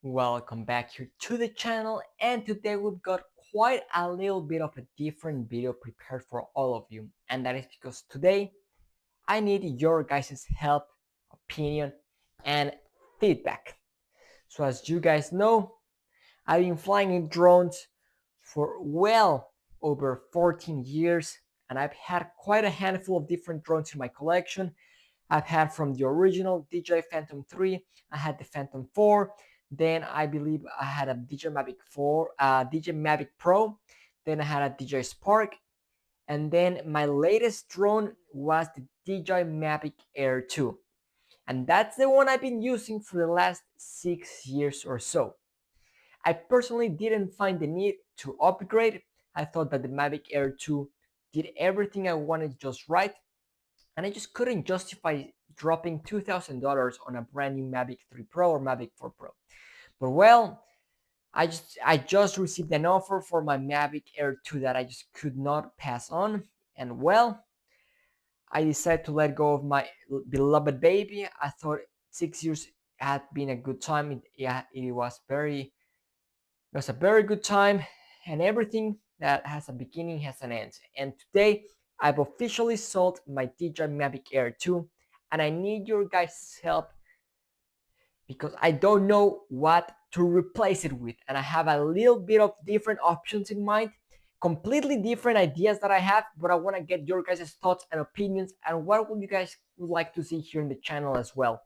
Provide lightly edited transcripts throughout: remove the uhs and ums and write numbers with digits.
Welcome back here to the channel, and today we've got quite a little bit of a different video prepared for all of you, and that is because today I need your guys' help, opinion, and feedback. So as you guys know, I've been flying in drones for well over 14 years, and I've had quite a handful of different drones in my collection. I've had from the original DJI Phantom 3, I had the Phantom 4, then I believe I had a DJI Mavic 4, DJI Mavic Pro, then I had a DJI Spark, and then my latest drone was the DJI Mavic Air 2. And that's the one I've been using for the last 6 years or so. I personally didn't find the need to upgrade. I thought that the Mavic Air 2 did everything I wanted just right, and I just couldn't justify dropping $2,000 on a brand new Mavic 3 Pro or Mavic 4 Pro. But well, I just received an offer for my Mavic Air 2 that I just could not pass on, and well, I decided to let go of my beloved baby. I thought 6 years had been a good time. It was a very good time, and everything that has a beginning has an end. And today, I've officially sold my DJI Mavic Air 2, and I need your guys' help because I don't know what to replace it with, and I have a little bit of different options in mind, completely different ideas that I have, but I want to get your guys' thoughts and opinions, and what would you guys would like to see here in the channel as well.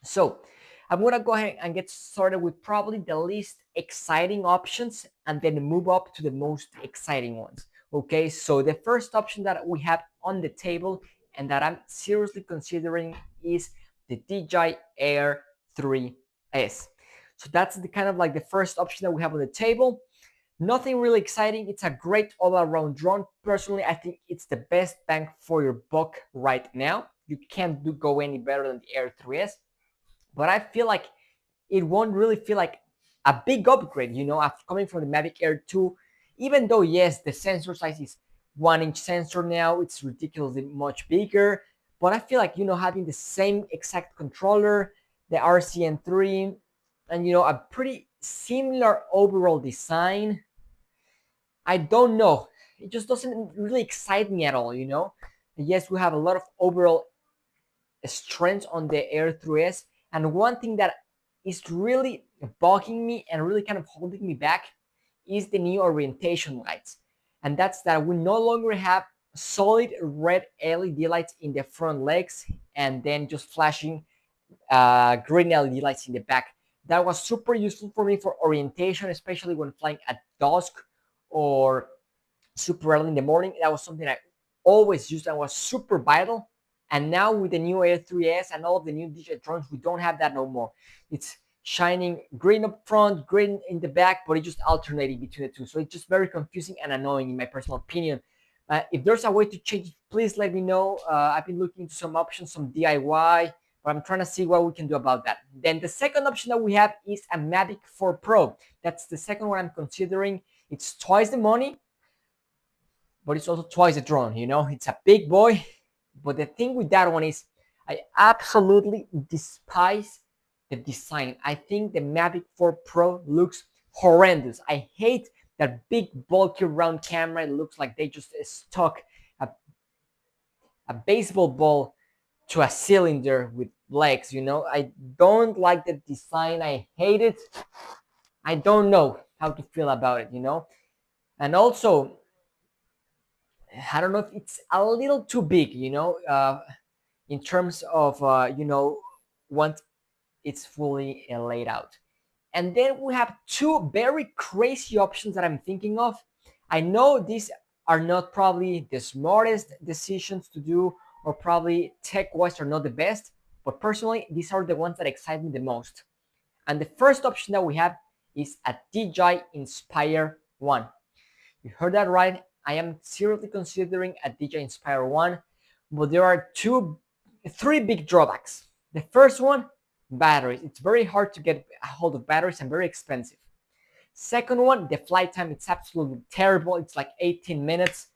So I'm gonna go ahead and get started with probably the least exciting options and then move up to the most exciting ones. Okay, so the first option that we have on the table and that I'm seriously considering is the DJI Air 3S. So that's the kind of like the first option that we have on the table. Nothing really exciting. It's a great all-around drone. Personally, I think it's the best bang for your buck right now. You can't go any better than the Air 3S, but I feel like it won't really feel like a big upgrade, after coming from the Mavic Air 2. Even though, yes, the sensor size is 1 inch sensor now, it's ridiculously much bigger. But I feel like, having the same exact controller, the RCN3, and, a pretty similar overall design, I don't know. It just doesn't really excite me at all. Yes, we have a lot of overall strength on the Air 3S. And one thing that is really bugging me and really kind of holding me back is the new orientation lights. And that's that we no longer have solid red LED lights in the front legs and then just flashing green LED lights in the back. That was super useful for me for orientation, especially when flying at dusk or super early in the morning. That was something I always used and was super vital. And now with the new Air 3S and all of the new DJI drones, we don't have that no more. It's shining green up front, green in the back, but it's just alternating between the two. So it's just very confusing and annoying in my personal opinion. If there's a way to change it, please let me know. I've been looking into some options, some DIY, but I'm trying to see what we can do about that. Then the second option that we have is a Mavic 4 Pro. That's the second one I'm considering. It's twice the money, but it's also twice the drone. It's a big boy. But the thing with that one is I absolutely despise the design. I think the Mavic 4 Pro looks horrendous. I hate that big bulky round camera. It looks like they just stuck a baseball ball to a cylinder with legs. I don't like the design. I hate it. I don't know how to feel about it. And also, I don't know if it's a little too big, in terms of, once it's fully laid out. And then we have two very crazy options that I'm thinking of. I know these are not probably the smartest decisions to do, or probably tech-wise are not the best, but personally, these are the ones that excite me the most. And the first option that we have is a DJI Inspire 1. You heard that right. I am seriously considering a DJI Inspire 1, but there are three big drawbacks. The first one, batteries. It's very hard to get a hold of batteries and very expensive. Second one, the flight time. It's absolutely terrible. It's like 18 minutes,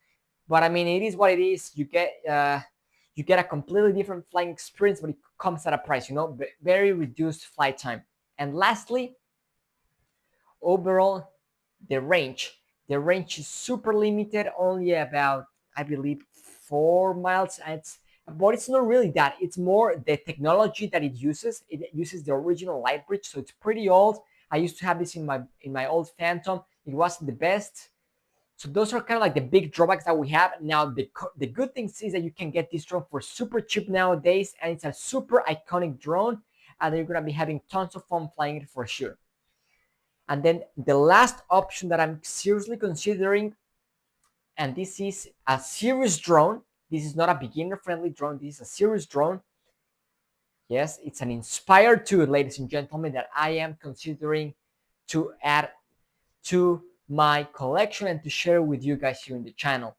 but I mean, it is what it is. You get a completely different flying experience, but it comes at a price. Very reduced flight time. And lastly, overall, the range. The range is super limited, only about, I believe, 4 miles. But it's not really that. It's more the technology that it uses. It uses the original light bridge, so it's pretty old. I used to have this in my old Phantom. It wasn't the best. So those are kind of like the big drawbacks that we have. Now the good thing is that you can get this drone for super cheap nowadays, and it's a super iconic drone, and you're gonna be having tons of fun flying it for sure. And then the last option that I'm seriously considering, and this is a serious drone. This is not a beginner-friendly drone. This is a serious drone. Yes, it's an Inspire 2, ladies and gentlemen, that I am considering to add to my collection and to share with you guys here in the channel.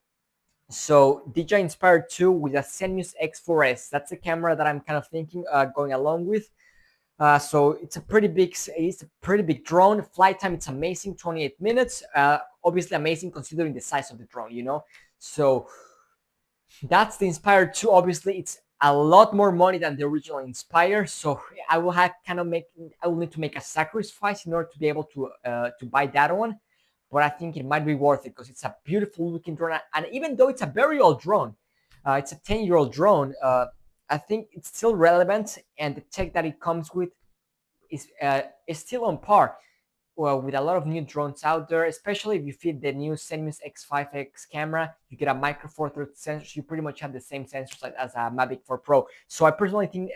So DJI Inspire 2 with a Zenmuse X4S. That's a camera that I'm kind of thinking going along with. So it's a pretty big drone. Flight time, it's amazing, 28 minutes. Obviously amazing considering the size of the drone, you know. So that's the Inspire 2. Obviously, it's a lot more money than the original Inspire. So I will need to make a sacrifice in order to be able to buy that one. But I think it might be worth it because it's a beautiful looking drone. And even though it's a very old drone, it's a 10-year-old drone. I think it's still relevant, and the tech that it comes with is still on par with a lot of new drones out there, especially if you fit the new Zenmuse X5X camera. You get a micro four thirds sensor. You pretty much have the same sensors as a Mavic 4 Pro. So I personally think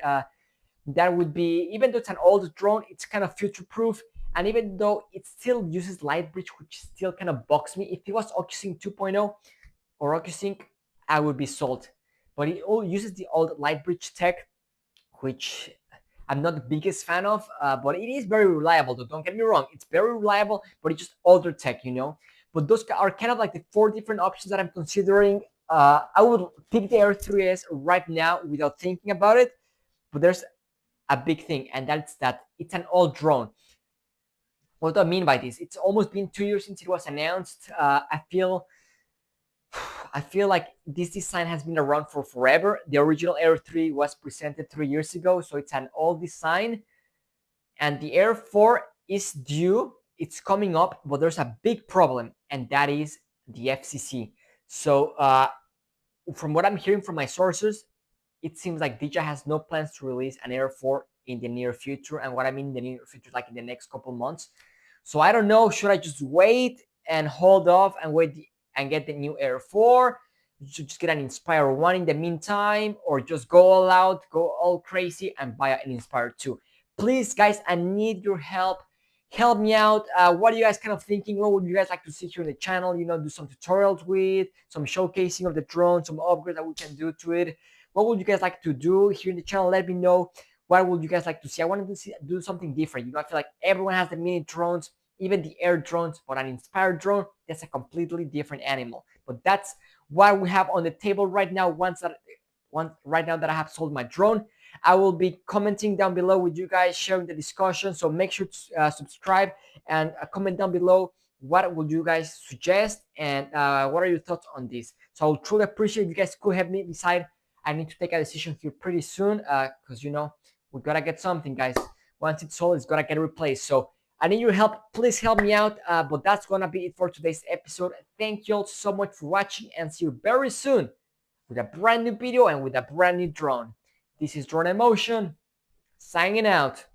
that would be, even though it's an old drone, it's kind of future proof. And even though it still uses Lightbridge, which still kind of bugs me, if it was OcuSync 2.0 or OcuSync, I would be sold. But it all uses the old Lightbridge tech, which I'm not the biggest fan of, but it is very reliable. Though, don't get me wrong, it's very reliable, but it's just older tech, you know. But those are kind of like the 4 different options that I'm considering. I would pick the Air 3S right now without thinking about it, but there's a big thing, and that's that it's an old drone. What do I mean by this? It's almost been 2 years since it was announced. I feel like this design has been around for forever. The original Air 3 was presented 3 years ago, so it's an old design. And the Air 4 is due, it's coming up, but there's a big problem, and that is the FCC. So, from what I'm hearing from my sources, it seems like DJI has no plans to release an Air 4 in the near future. And what I mean in the near future, like in the next couple months. So I don't know, should I just wait and hold off and and get the new Air 4? Just get an Inspire 1 in the meantime, or just go all out, go all crazy and buy an Inspire 2? Please, guys, I need your help. Help me out. What are you guys kind of thinking? What would you guys like to see here in the channel? You know, do some tutorials with, some showcasing of the drone, some upgrades that we can do to it. What would you guys like to do here in the channel? Let me know. What would you guys like to see? I wanted to do something different. You know, I feel like everyone has the mini drones, even the air drones, but an Inspired drone, that's a completely different animal. But that's what we have on the table right now. Right now that I have sold my drone, I will be commenting down below with you guys, sharing the discussion. So make sure to subscribe and comment down below. What would you guys suggest, and what are your thoughts on this? So I will truly appreciate if you guys could help me decide. I need to take a decision here pretty soon, because you know, we gotta get something, guys. Once it's sold, it's gonna get replaced. So I need your help. Please help me out. But that's gonna be it for today's episode. Thank you all so much for watching, and see you very soon with a brand new video and with a brand new drone. This is Drone Emotion, signing out.